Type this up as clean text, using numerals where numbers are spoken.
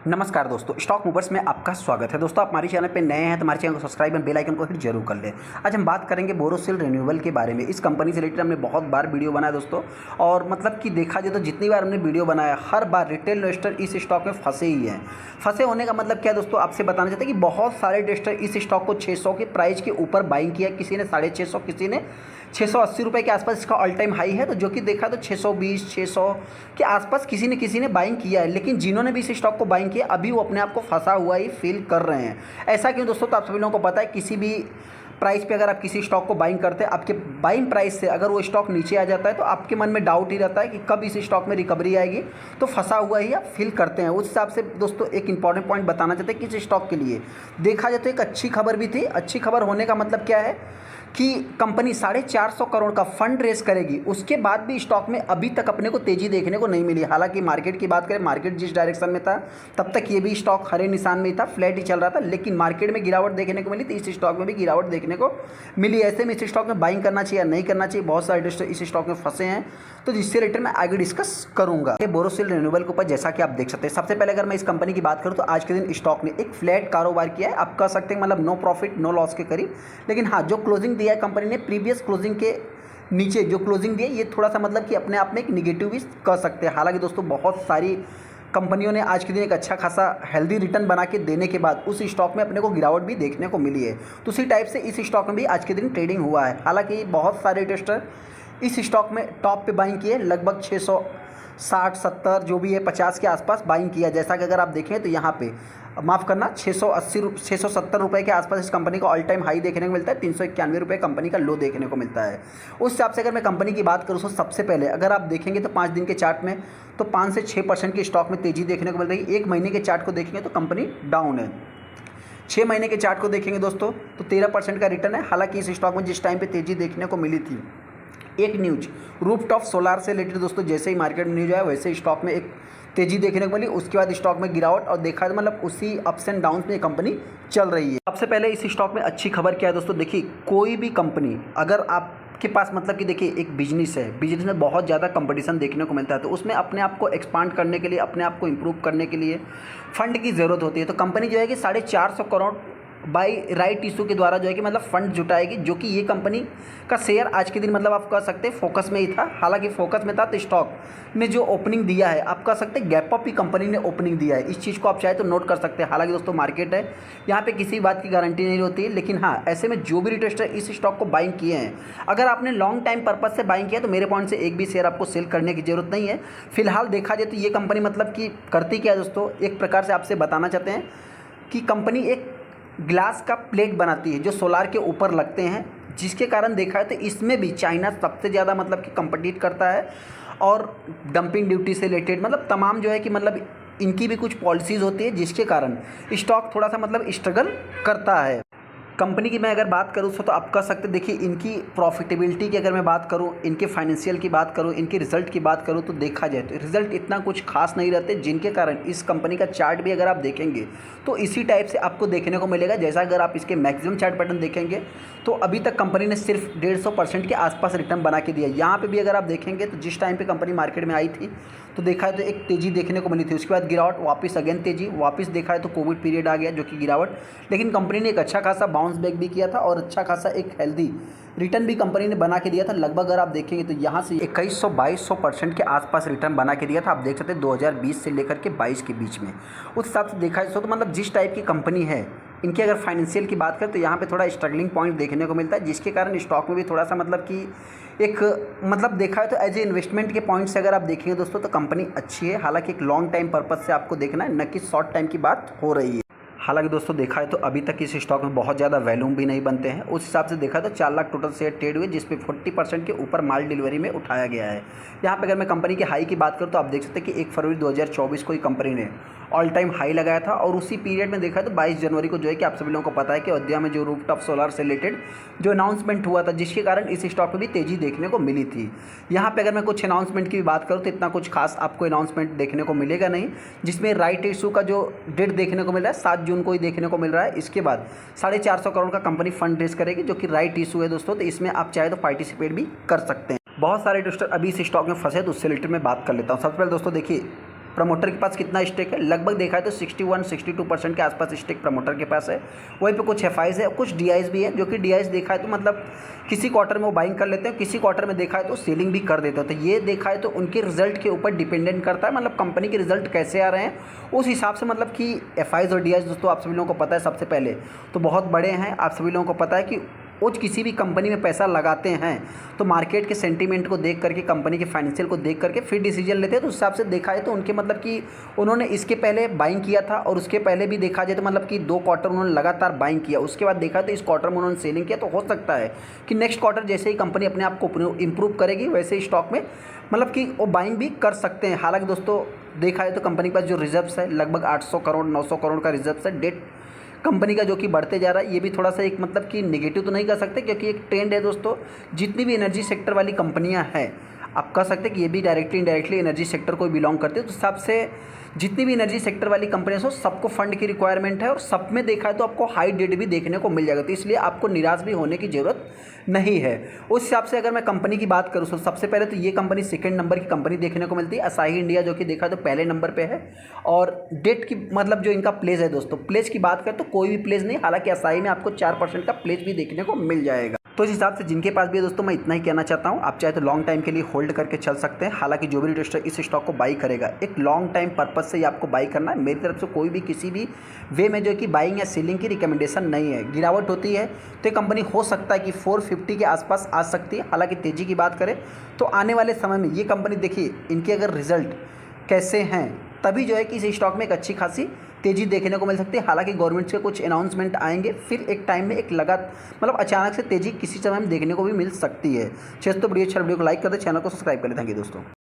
नमस्कार दोस्तों, stock movers में आपका स्वागत है। दोस्तों, आप हमारे चैनल पे नए हैं तो हमारे चैनल को सब्सक्राइब एंड बेल आइकन को हिट जरूर कर लें। आज हम बात करेंगे बोरोसिल रिन्यूएबल के बारे में। इस कंपनी से रिलेटेड हमने बहुत बार वीडियो बनाया दोस्तों, और मतलब कि देखा जाए तो जितनी बार हमने वीडियो बनाया हर बार रिटेल इन्वेस्टर इस स्टॉक में फंसे ही हैं। फंसे होने का मतलब क्या है दोस्तों, आपसे बताना चाहते हैं कि बहुत सारे इन्वेस्टर इस स्टॉक को 600 के प्राइस के ऊपर बाइंग किया। किसी ने 650, किसी ने 680 रुपये के आसपास इसका ऑल टाइम हाई है, तो जो कि देखा तो 620 600 के आसपास किसी ने बाइंग किया है। लेकिन जिन्होंने भी इस स्टॉक को बाइंग किया अभी वो अपने आप को फंसा हुआ ही फील कर रहे हैं। ऐसा क्यों दोस्तों, तो आप सभी लोगों को पता है किसी भी प्राइस पे अगर आप किसी स्टॉक को बाइंग करते हैं, आपके बाइंग प्राइस से अगर वो स्टॉक नीचे आ जाता है तो आपके मन में डाउट ही रहता है कि कब इस स्टॉक में रिकवरी आएगी, तो फंसा हुआ ही आप फील करते हैं। उस हिसाब से दोस्तों एक इंपॉर्टेंट पॉइंट बताना चाहते हैं कि इस स्टॉक के लिए देखा जाए तो एक अच्छी खबर भी थी। अच्छी खबर होने का मतलब क्या है कि कंपनी 450 करोड़ का फंड रेस करेगी। उसके बाद भी स्टॉक में अभी तक अपने को तेज़ी देखने को नहीं मिली। हालांकि मार्केट की बात करें, मार्केट जिस डायरेक्शन में था तब तक ये भी स्टॉक हरे निशान में ही था, फ्लैट ही चल रहा था। लेकिन मार्केट में गिरावट देखने को मिली तो इस स्टॉक में भी गिरावट देखने को मिली। ऐसे में इस स्टॉक में बाइंग करना चाहिए या नहीं करना चाहिए, बहुत सारे इन्वेस्टर इस स्टॉक में फंसे हैं, तो जिससे रिलेटेड मैं आगे डिस्कस करूंगा। बोरोसिल रिन्यूएबल के ऊपर जैसा कि आप देख सकते हैं, सबसे पहले अगर मैं इस कंपनी की बात करूं तो आज के दिन स्टॉक ने एक फ्लैट कारोबार किया है। आप कह सकते हैं मतलब नो प्रॉफिट नो लॉस के करीब। लेकिन हाँ, जो क्लोजिंग दिया है कंपनी ने प्रीवियस क्लोजिंग के नीचे जो क्लोजिंग दी है, ये थोड़ा सा मतलब कि अपने आप में एक निगेटिव भी कह सकते हैं। हालांकि दोस्तों बहुत सारी कंपनियों ने आज के दिन एक अच्छा खासा हेल्दी रिटर्न बना के देने के बाद उस स्टॉक में अपने को गिरावट भी देखने को मिली है। तो उसी टाइप से इस स्टॉक में भी आज के दिन ट्रेडिंग हुआ है। हालांकि बहुत सारे इन्वेस्टर इस स्टॉक में टॉप पे बाइंग किए, लगभग 660 70 जो भी है 50 के आसपास बाइंग किया। जैसा कि अगर आप देखें तो यहाँ पे माफ़ करना 670 रुपये के आसपास इस कंपनी का ऑल टाइम हाई देखने को मिलता है। 391 रुपये कंपनी का लो देखने को मिलता है। उस हिसाब से अगर मैं कंपनी की बात करूँ तो सबसे पहले अगर आप देखेंगे तो 5 दिन के चार्ट में तो 5 से 6% की स्टॉक में तेज़ी देखने को मिल रही है। 1 महीने के चार्ट को देखेंगे तो कंपनी डाउन है। 6 महीने के चार्ट को देखेंगे दोस्तों तो 13% का रिटर्न है। हालांकि इस स्टॉक में जिस टाइम पे तेज़ी देखने को मिली थी, एक न्यूज रूफटॉप सोलार से रिलेटेड दोस्तों, जैसे ही मार्केट में न्यूज आया वैसे ही स्टॉक में एक तेजी देखने को मिली। उसके बाद स्टॉक में गिरावट और देखा मतलब उसी अप्स एंड डाउन्स में ये कंपनी चल रही है। सबसे पहले इस स्टॉक में अच्छी खबर क्या है दोस्तों, देखिए कोई भी कंपनी अगर आपके पास मतलब कि देखिए एक बिजनेस है, बिजनेस में बहुत ज़्यादा कंपटीशन देखने को मिलता है, तो उसमें अपने आप को एक्सपांड करने के लिए, अपने आप को इम्प्रूव करने के लिए फंड की ज़रूरत होती है। तो कंपनी जो है कि 450 करोड़ बाई राइट इशू के द्वारा जो है कि मतलब फंड जुटाएगी, जो कि ये कंपनी का शेयर आज के दिन मतलब आप कह सकते हैं फोकस में ही था। हालांकि फोकस में था तो स्टॉक ने जो ओपनिंग दिया है, आप कह सकते हैं गैप अप ही कंपनी ने ओपनिंग दिया है। इस चीज़ को आप चाहे तो नोट कर सकते हैं। हालांकि दोस्तों मार्केट है, यहाँ पे किसी बात की गारंटी नहीं होती है। लेकिन हाँ, ऐसे में जो भी रिटेलर इस स्टॉक को बाइंग किए हैं, अगर आपने लॉन्ग टाइम पर्पज से बाइंग किया तो मेरे पॉइंट से एक भी शेयर आपको सेल करने की जरूरत नहीं है। फिलहाल देखा जाए तो ये कंपनी मतलब कि करती क्या है दोस्तों, एक प्रकार से आपसे बताना चाहते हैं कि कंपनी एक ग्लास का प्लेट बनाती है जो सोलार के ऊपर लगते हैं, जिसके कारण देखा है तो इसमें भी चाइना सबसे ज़्यादा मतलब कि कम्पीट करता है। और डंपिंग ड्यूटी से रिलेटेड मतलब तमाम जो है कि मतलब इनकी भी कुछ पॉलिसीज़ होती है, जिसके कारण स्टॉक थोड़ा सा मतलब स्ट्रगल करता है। कंपनी की मैं अगर बात करूँ तो आप कह सकते देखिए इनकी प्रॉफिटेबिलिटी की अगर मैं बात करूँ, इनके फाइनेंशियल की बात करूँ, इनके रिजल्ट की बात करूँ, तो देखा जाए तो रिजल्ट इतना कुछ खास नहीं रहते, जिनके कारण इस कंपनी का चार्ट भी अगर आप देखेंगे तो इसी टाइप से आपको देखने को मिलेगा। जैसा अगर आप इसके मैक्सिमम चार्ट पैटर्न देखेंगे तो अभी तक कंपनी ने सिर्फ 150% के आसपास रिटर्न बना के दिया। यहाँ पर भी अगर आप देखेंगे तो जिस टाइम पर कंपनी मार्केट में आई थी तो देखा है तो एक तेज़ी देखने को मिली थी, उसके बाद गिरावट, वापस अगेन तेज़ी, वापस देखा है तो कोविड पीरियड आ गया जो कि गिरावट। लेकिन कंपनी ने एक अच्छा खासा बाउंस बैक भी किया था और अच्छा खासा एक हेल्दी रिटर्न भी कंपनी ने बना के दिया था। लगभग अगर आप देखेंगे तो यहाँ से 2100-2200% के आसपास रिटर्न बना के दिया था। आप देख सकते हैं 2020 से लेकर के 22 के बीच में। उस हिसाब से देखा जाए तो मतलब जिस टाइप की कंपनी है, इनकी अगर फाइनेंशियल की बात करें तो यहाँ पे थोड़ा स्ट्रगलिंग पॉइंट देखने को मिलता है, जिसके कारण स्टॉक में भी थोड़ा सा मतलब कि एक मतलब देखा है तो एज ए इन्वेस्टमेंट के पॉइंट से अगर आप देखेंगे दोस्तों तो कंपनी अच्छी है। हालांकि एक लॉन्ग टाइम पर्पज से आपको देखना है, न कि शॉर्ट टाइम की बात हो रही है। हालांकि दोस्तों देखा है तो अभी तक इस स्टॉक में बहुत ज़्यादा वैल्यूम भी नहीं बनते हैं। उस हिसाब से देखा तो 4 लाख टोटल शेयर ट्रेड हुए, जिसपे 40% के ऊपर माल डिलीवरी में उठाया गया है। यहाँ पे अगर मैं कंपनी के हाई की बात करूँ तो आप देख सकते हैं कि 1 फरवरी 2024 को ही कंपनी ने ऑल टाइम हाई लगाया था। और उसी पीरियड में देखा तो 22 जनवरी को जो है कि आप सभी लोगों को पता है कि अयोध्या में जो रूफटॉप सोलार से रिलेटेड जो अनाउंसमेंट हुआ था, जिसके कारण इस स्टॉक में भी तेज़ी देखने को मिली थी। यहाँ पे अगर मैं कुछ अनाउंसमेंट की भी बात करूँ तो इतना कुछ खास आपको अनाउंसमेंट देखने को मिलेगा नहीं, जिसमें राइट इशू का जो डेट देखने को मिल रहा है 7 जून को ही देखने को मिल रहा है। इसके बाद 450 करोड़ का कंपनी फंड रेज करेगी, जो कि राइट इशू है दोस्तों, तो इसमें आप चाहे तो पार्टिसिपेट भी कर सकते हैं। बहुत सारे इन्वेस्टर अभी इस स्टॉक में फंसे, तो उससे रिलेटेड मैं बात कर लेता हूँ। सबसे पहले दोस्तों देखिए प्रमोटर के पास कितना स्टेक है, लगभग देखा है तो 61-62% के आसपास स्टेक प्रमोटर के पास है। वहीं पे कुछ एफआईज है, कुछ डीआईज भी है, जो कि डीआईज देखा है तो मतलब किसी क्वार्टर में वो बाइंग कर लेते हैं, किसी क्वार्टर में देखा है तो सेलिंग भी कर देते हैं। तो ये देखा है तो उनके रिजल्ट के ऊपर डिपेंडेंट करता है, मतलब कंपनी के रिजल्ट कैसे आ रहे हैं उस हिसाब से, मतलब कि एफआईज और डीआईज दोस्तों आप सभी लोगों को पता है सबसे पहले तो बहुत बड़े हैं। आप सभी लोगों को पता है कि वो किसी भी कंपनी में पैसा लगाते हैं तो मार्केट के सेंटीमेंट को देख करके, कंपनी के फाइनेंशियल को देख करके फिर डिसीजन लेते हैं। तो उस हिसाब से देखा है तो उनके मतलब कि उन्होंने इसके पहले बाइंग किया था और उसके पहले भी देखा जाए तो मतलब कि 2 क्वार्टर उन्होंने लगातार बाइंग किया, उसके बाद देखा तो इस क्वार्टर में उन्होंने सेलिंग किया। तो हो सकता है कि नेक्स्ट क्वार्टर जैसे ही कंपनी अपने आप को इंप्रूव करेगी वैसे ही स्टॉक में मतलब कि वो बाइंग भी कर सकते हैं। हालांकि दोस्तों देखा जाए तो कंपनी के पास जो रिजर्व्स है लगभग 800 करोड़ 900 करोड़ का रिजर्व्स है। डेट कंपनी का जो कि बढ़ते जा रहा है, ये भी थोड़ा सा एक मतलब कि नेगेटिव तो नहीं कर सकते, क्योंकि एक ट्रेंड है दोस्तों। जितनी भी एनर्जी सेक्टर वाली कंपनियां हैं, आप कह सकते हैं कि ये भी डायरेक्टली इनडायरेक्टली एनर्जी सेक्टर को बिलोंग करते हैं। तो सबसे जितनी भी एनर्जी सेक्टर वाली कंपनियां हो सबको फंड की रिक्वायरमेंट है और सब में देखा है तो आपको हाई डेट भी देखने को मिल जाएगा। तो इसलिए आपको निराश भी होने की ज़रूरत नहीं है। उस हिसाब से अगर मैं कंपनी की बात करूँ तो सबसे पहले तो ये कंपनी सेकंड नंबर की कंपनी देखने को मिलती है। असाही इंडिया जो कि देखा तो पहले नंबर पे है। और डेट की मतलब जो इनका प्लेज है दोस्तों, प्लेज की बात करें तो कोई भी प्लेज नहीं, हालांकि असाही में आपको 4% का प्लेज भी देखने को मिल जाएगा। तो इस हिसाब से जिनके पास भी है दोस्तों, मैं इतना ही कहना चाहता हूँ, आप चाहे तो लॉन्ग टाइम के लिए होल्ड करके चल सकते हैं। हालांकि जो भी इन्वेस्टर इस स्टॉक को बाई करेगा एक लॉन्ग टाइम पर्पज से ही आपको बाई करना है। मेरी तरफ से कोई भी किसी भी वे में जो कि बाइंग या सेलिंग की रिकमेंडेशन नहीं है। गिरावट होती है तो ये कंपनी हो सकता है कि 450 के आसपास आ सकती है। हालांकि तेज़ी की बात करें तो आने वाले समय में ये कंपनी देखिए, इनके अगर रिजल्ट कैसे हैं तभी जो है कि इस स्टॉक में एक अच्छी खासी तेज़ी देखने को मिल सकती है। हालांकि गवर्नमेंट से कुछ अनाउंसमेंट आएंगे, फिर एक टाइम में एक मतलब अचानक से तेज़ी किसी समय में देखने को भी मिल सकती है। चलिए तो वीडियो अच्छा वीडियो को लाइक कर दे, चैनल को सब्सक्राइब कर ले। थैंक यू दोस्तों।